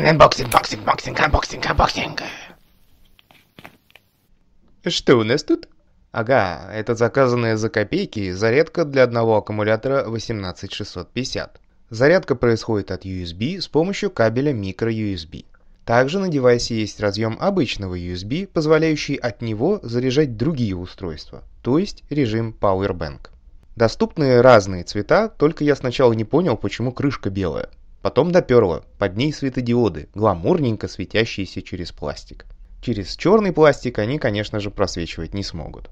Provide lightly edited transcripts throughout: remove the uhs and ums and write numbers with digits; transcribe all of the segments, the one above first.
Анбоксинг, боксинг, боксинг, анбоксинг, анбоксинг. Что у нас тут? Ага, это заказанная за копейки зарядка для одного аккумулятора 18650. Зарядка происходит от USB с помощью кабеля microUSB. Также на девайсе есть разъем обычного USB, позволяющий от него заряжать другие устройства, то есть режим Powerbank. Доступны разные цвета, только я сначала не понял, почему крышка белая. Потом доперло, под ней светодиоды, гламурненько светящиеся через пластик. Через черный пластик они, конечно же, просвечивать не смогут.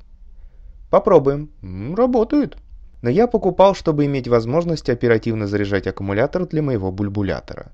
Попробуем. Работают. Но я покупал, чтобы иметь возможность оперативно заряжать аккумулятор для моего бульбулятора.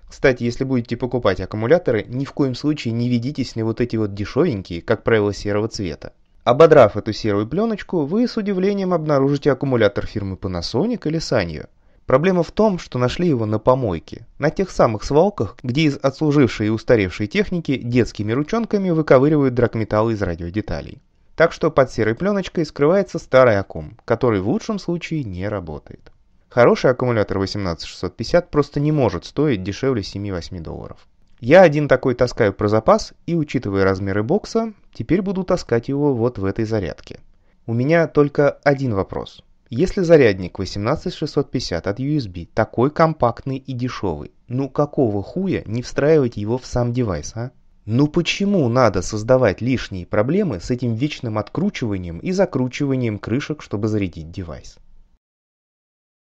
Кстати, если будете покупать аккумуляторы, ни в коем случае не ведитесь на вот эти вот дешевенькие, как правило, серого цвета. Ободрав эту серую пленочку, вы с удивлением обнаружите аккумулятор фирмы Panasonic или Sanyo. Проблема в том, что нашли его на помойке, на тех самых свалках, где из отслужившей и устаревшей техники детскими ручонками выковыривают драгметаллы из радиодеталей. Так что под серой пленочкой скрывается старый аккум, который в лучшем случае не работает. Хороший аккумулятор 18650 просто не может стоить дешевле 7-8 долларов. Я один такой таскаю про запас и, учитывая размеры бокса, теперь буду таскать его вот в этой зарядке. У меня только один вопрос. Если зарядник 18650 от USB такой компактный и дешевый, ну какого хуя не встраивать его в сам девайс, а? Ну почему надо создавать лишние проблемы с этим вечным откручиванием и закручиванием крышек, чтобы зарядить девайс?